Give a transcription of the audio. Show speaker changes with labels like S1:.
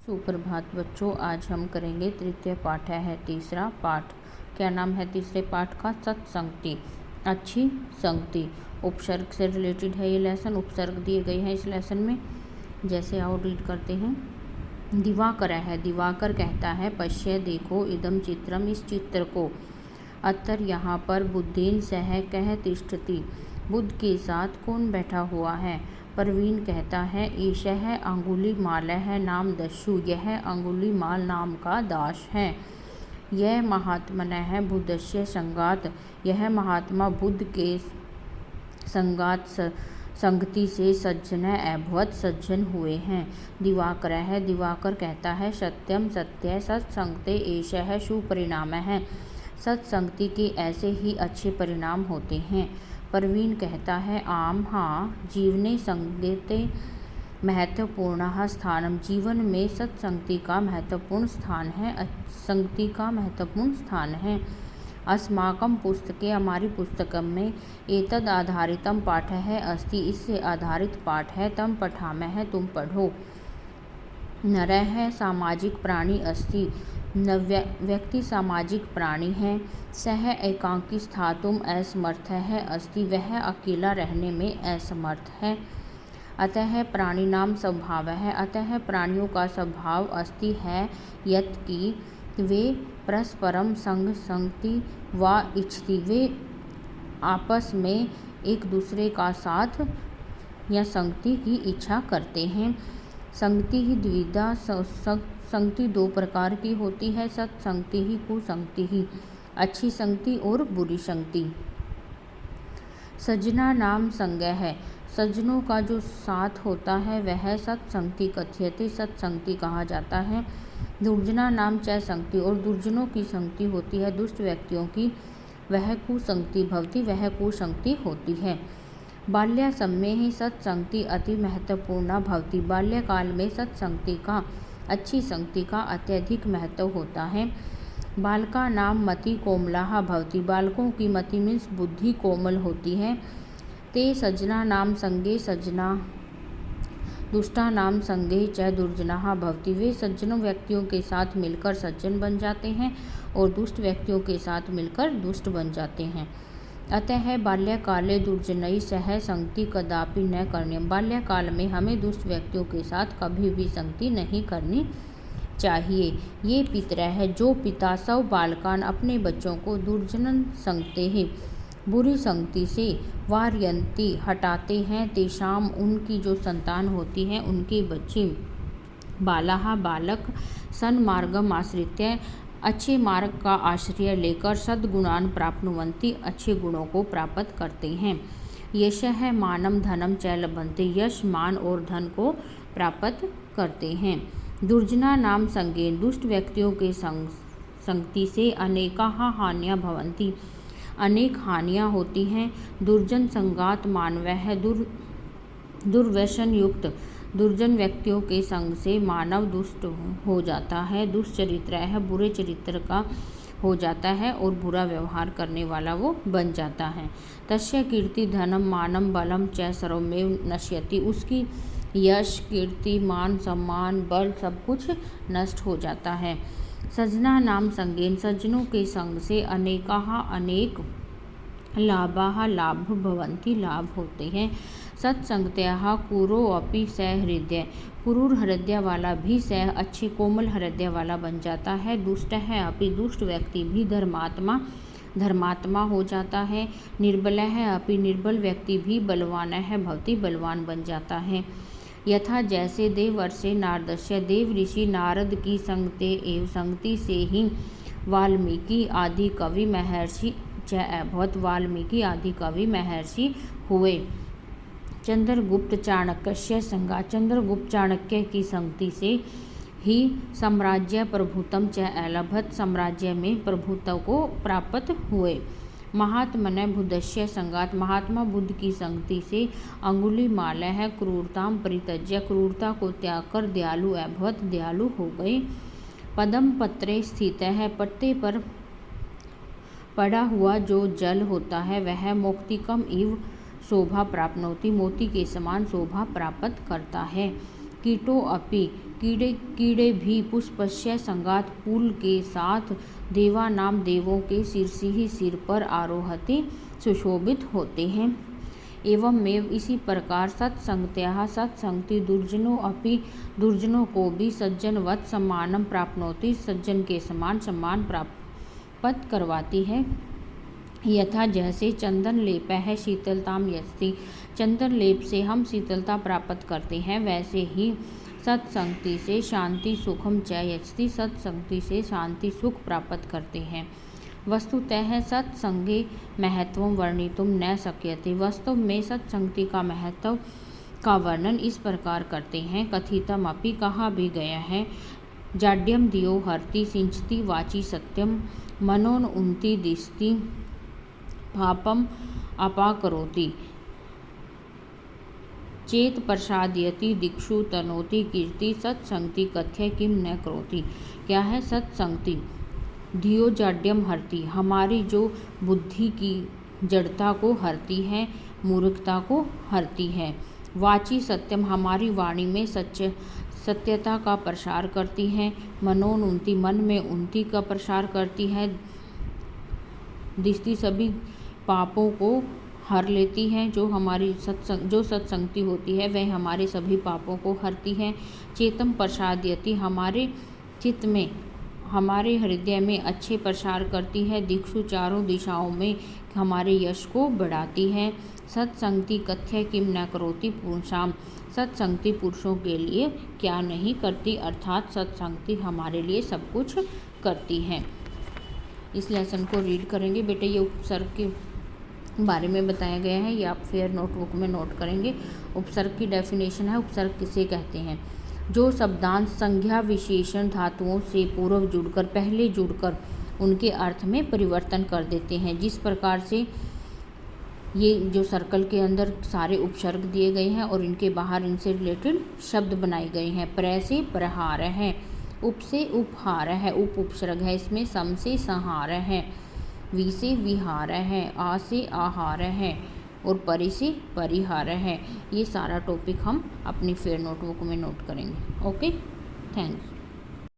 S1: सुप्रभात बच्चों, आज हम करेंगे तृतीय पाठ है तीसरा पाठ। क्या नाम है तीसरे पाठ का? सत्संगति, अच्छी संगति। उपसर्ग से रिलेटेड है ये लेसन। उपसर्ग दिए गए हैं इस लेसन में, जैसे आओ रीड करते हैं। दिवाकर है, दिवाकर कहता है पश्य देखो इदम चित्रम, इस चित्र को। अतर यहाँ पर बुद्धेन सह कह तिष्ठति, बुद्ध के साथ कौन बैठा हुआ है? प्रवीण कहता है ईशः अंगुलीमालः नाम दस्यु, यह अंगुलीमाल नाम का दास है। यह महात्मनः बुद्धस्य संगात, यह महात्मा बुद्ध के संगात संगति से सज्जन अभवत, सज्जन हुए हैं। दिवाकर है, दिवाकर कहता है सत्यम सत्य सत्संगते एषः सुपरिणाम है, सत्संगति के ऐसे ही अच्छे परिणाम होते हैं। प्रवीण कहता है आम हाँ, जीवने संगते महत्वपूर्ण स्थानम, जीवन में सत्संगति का महत्वपूर्ण स्थान है, संगति का महत्वपूर्ण स्थान है। अस्माकं पुस्तके, हमारी पुस्तक में एतद आधारितम पाठ है अस्ति, इससे आधारित पाठ है। तम पठामः, तुम पढ़ो। नरः सामाजिक प्राणी अस्ति, व्यक्ति सामाजिक प्राणी है। सह एकांकी स्थातुम असमर्थः अस्ति, वह अकेला रहने में असमर्थ है। अतः प्राणिनाम स्वभावः, अतः प्राणियों का स्वभाव अस्ति है यत् कि वे परस्परम संगति व इच्छति, वे आपस में एक दूसरे का साथ या संगति की इच्छा करते हैं। संगति ही द्विधा, संगति दो प्रकार की होती है, सत्संगति ही कुसंगति ही, अच्छी संगति और बुरी संगति। सजना नाम संग है, सज्जनों का जो साथ होता है वह सत्संगति कथ्यते, सत्संगति कहा जाता है। दुर्जना नाम च संगति, और दुर्जनों की संगति होती है, दुष्ट व्यक्तियों की, वह कुसंगति भवति, वह कुसंगति होती है। बाल्यासम्ये ही सत्संगति अति महत्वपूर्ण भवति, बाल्यकाल में सत्संगति का, अच्छी संगति का अत्यधिक महत्व होता है। बालका नाम मति कोमला भवति, बालकों की मति मीन्स बुद्धि कोमल होती है। ते सज्जना नाम संगे सज्जना, दुष्टा नाम संगे च दुर्जना भवति, वे सज्जनों व्यक्तियों के साथ मिलकर सज्जन बन जाते हैं और दुष्ट व्यक्तियों के साथ मिलकर दुष्ट बन जाते हैं। अतः बाल्यकाले दुर्जनैः सह संगति कदापि न करणीयम्, बाल्यकाल में हमें दुष्ट व्यक्तियों के साथ कभी भी संगति नहीं करनी चाहिए। ये पितरः है, जो पिता सब बालकान अपने बच्चों को दुर्जनन संगते हैं, बुरी संगति से वारयन्ति हटाते हैं, तेषाम उनकी जो संतान होती है उनके बच्चे बालाः बालक सन्मार्गम आश्रित्य, अच्छे मार्ग का आश्रय लेकर सद्गुणान प्राप्नुवन्ति, अच्छे गुणों को प्राप्त करते हैं। यशः मानम धनम च लभन्ते, यश मान और धन को प्राप्त करते हैं। दुर्जना नाम संगेन, दुष्ट व्यक्तियों के संगति से अनेकाः हानियाँ भवन्ति, अनेक हानियाँ होती हैं। दुर्जन संगात मानवः, दुर्व्यसन युक्त, दुर्जन व्यक्तियों के संग से मानव दुष्ट हो जाता है। दुष्चरित्र है, बुरे चरित्र का हो जाता है और बुरा व्यवहार करने वाला वो बन जाता है। तस्य कीर्ति धनम मानम बलम च सर्वमेव नश्यति, उसकी यश कीर्ति मान सम्मान बल सब कुछ नष्ट हो जाता है। सजना नाम संगेन, सज्जनों के संग से अनेकाः अनेक लाभाः लाभ भवन्ति, लाभ होते हैं। सत्संगतया कुरो अपि सहृदय, क्रूर हृदय वाला भी सह अच्छी कोमल हृदय वाला बन जाता है। दुष्ट है अपि, दुष्ट व्यक्ति भी धर्मात्मा हो जाता है। निर्बल है अपि, निर्बल व्यक्ति भी बलवान है भवति, बलवान बन जाता है। यथा जैसे देवर्षि नारदस्य, देव ऋषि नारद की संगते एवं संगति से ही वाल्मीकि आदि कवि महर्षि च अभवत, वाल्मीकि आदि कवि महर्षि हुए। चंद्रगुप्त चाणक्य संगा, चंद्रगुप्त चाणक्य की संगति से ही साम्राज्य प्रभुत्वम च अलभत, साम्राज्य में प्रभुत्व को प्राप्त हुए। महात्मनः बुद्धस्य संगात, महात्मा बुद्ध की संगति से अंगुलीमालः क्रूरताम परित्यज्य, क्रूरता को त्याग कर दयालु अभवत, दयालु हो गए। पदम पत्रे स्थित है, पत्ते पर पड़ा हुआ जो जल होता है वह मोक्तिकम इव शोभा प्राप्नोति, मोती के समान शोभा प्राप्त करता है। कीटो अपि, कीड़े कीड़े भी पुष्पस्य संगात पुल के साथ देवा नाम देवों के शीर्षि ही सिर पर आरोहते सुशोभित होते हैं। एवं मेव इसी प्रकार सत्संगत्या सत्संगति दुर्जनों अपि दुर्जनों को भी सज्जनवत् सम्मानम प्राप्नोति सज्जन के समान सम्मान प्राप्त करवाती है। यथा जैसे चंदन लेप है शीतलताम यस्ति, चंदन लेप से हम शीतलता प्राप्त करते हैं, वैसे ही सत्संगति से शांति सुखम च यस्ति, सत्संगति से शांति सुख प्राप्त करते हैं। वस्तुतः सत्संगे महत्वं वर्णितुं न शक्यते, वास्तव में सत्संगति का महत्व का वर्णन इस प्रकार करते हैं। कथितम अपि कहा भी गया है, जाड्यम दियो हरति सिंचति वाची सत्यम मनोन उन्ति दिशति पापम अपाकरोति चेत प्रसादयति दिक्षु तनोति कीर्ति सत्संगति कथ्य किम न करोति। क्या है सत्संगति? धियो जाड्यम हरति, हमारी जो बुद्धि की जड़ता को हरती है, मूर्खता को हरती है। वाची सत्यम, हमारी वाणी में सत्यता का प्रसार करती है। मनोन उन्नति, मन में उन्नति का प्रसार करती है। दिष्टि, सभी पापों को हर लेती है। जो हमारी सत्संगति होती है वह हमारे सभी पापों को हरती है। चेतम प्रसादयति, हमारे चित्त में हमारे हृदय में अच्छे प्रसार करती है। दिक्षु, चारों दिशाओं में हमारे यश को बढ़ाती है। सत्संगति कथ्य किम न करोति पुरुषाम, सत्संगति पुरुषों के लिए क्या नहीं करती, अर्थात सत्संगति हमारे लिए सब कुछ करती है। इस लेसन को रीड करेंगे बेटे। ये उपसर्ग के बारे में बताया गया है, ये आप फेयर नोटबुक में नोट करेंगे। उपसर्ग की डेफिनेशन है, उपसर्ग किसे कहते हैं? जो शब्दांश संज्ञा विशेषण धातुओं से पूर्व जुड़कर पहले जुड़कर उनके अर्थ में परिवर्तन कर देते हैं। जिस प्रकार से ये जो सर्कल के अंदर सारे उपसर्ग दिए गए हैं और इनके बाहर इनसे रिलेटेड शब्द बनाए गए हैं। प्र से प्रहार है, उप से उपहार है, उप उपसर्ग है इसमें। सम से संहार है, वि से विहार है, आ से आहार है और परि से परिहार है। ये सारा टॉपिक हम अपनी फेयर नोटबुक में नोट करेंगे। Okay, thanks.